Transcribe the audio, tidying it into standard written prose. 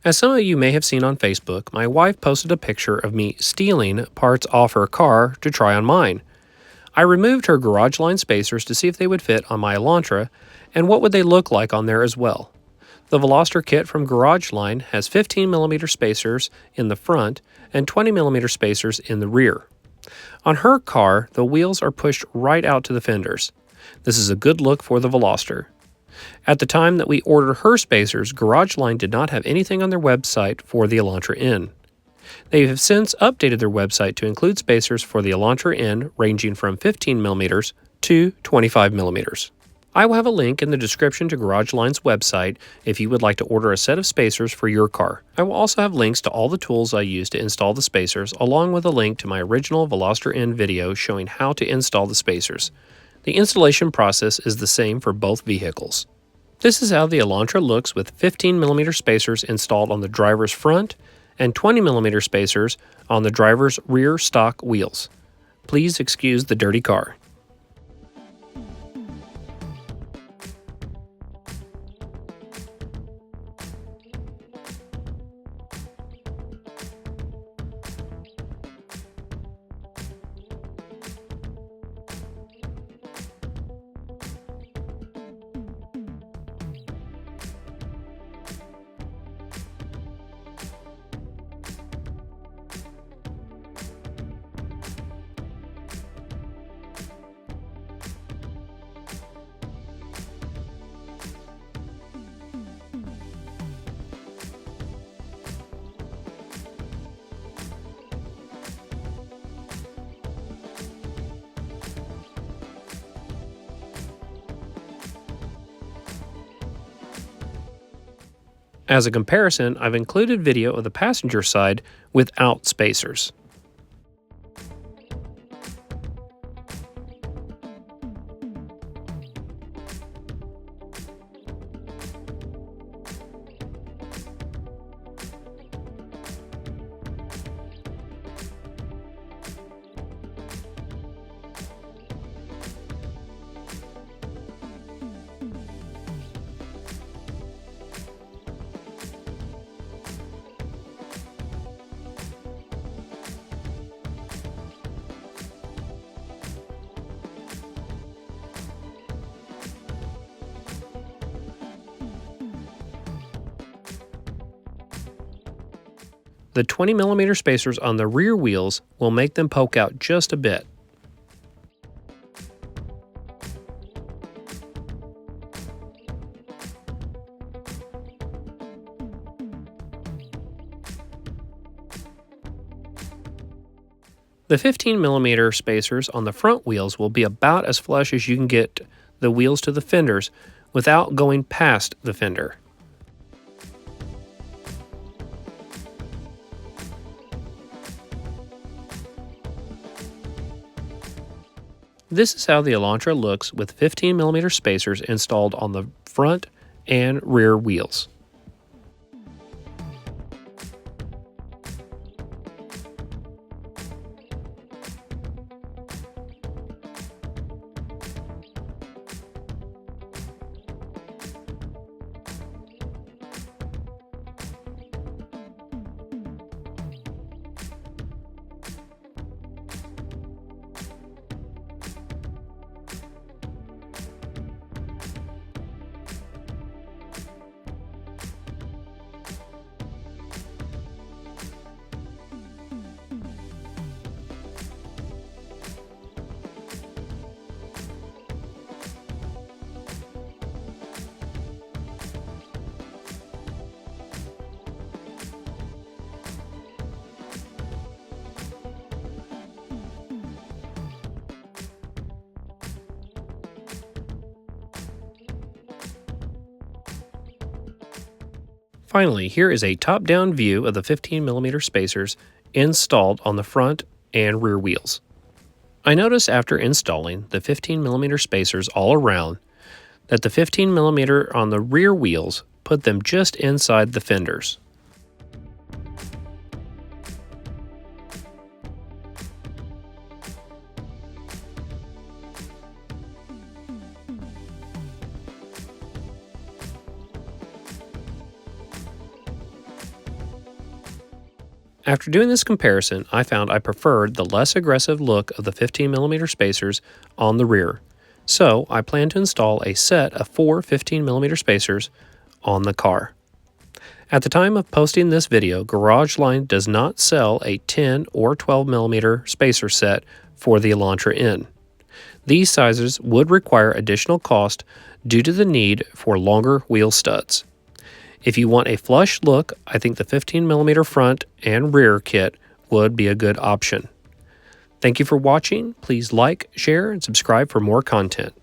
As some of you may have seen on Facebook, my wife posted a picture of me stealing parts off her car to try on mine. I removed her GarageLine spacers to see if they would fit on my Elantra and what would they look like on there as well. The Veloster kit from GarageLine has 15mm spacers in the front and 20mm spacers in the rear. On her car, the wheels are pushed right out to the fenders. This is a good look for the Veloster. At the time that we ordered her spacers, GarageLine did not have anything on their website for the Elantra N. They have since updated their website to include spacers for the Elantra N ranging from 15mm to 25mm. I will have a link in the description to GarageLine's website if you would like to order a set of spacers for your car. I will also have links to all the tools I used to install the spacers, along with a link to my original Veloster N video showing how to install the spacers. The installation process is the same for both vehicles. This is how the Elantra looks with 15mm spacers installed on the driver's front and 20mm spacers on the driver's rear stock wheels. Please excuse the dirty car. As a comparison, I've included video of the passenger side without spacers. The 20mm spacers on the rear wheels will make them poke out just a bit. The 15mm spacers on the front wheels will be about as flush as you can get the wheels to the fenders without going past the fender. This is how the Elantra looks with 15mm spacers installed on the front and rear wheels. Finally, here is a top-down view of the 15mm spacers installed on the front and rear wheels. I noticed after installing the 15mm spacers all around that the 15mm on the rear wheels put them just inside the fenders. After doing this comparison, I found I preferred the less aggressive look of the 15mm spacers on the rear, so I plan to install a set of 4 15mm spacers on the car. At the time of posting this video, GarageLine does not sell a 10 or 12mm spacer set for the Elantra N. These sizes would require additional cost due to the need for longer wheel studs. If you want a flush look, I think the 15mm front and rear kit would be a good option. Thank you for watching. Please like, share, and subscribe for more content.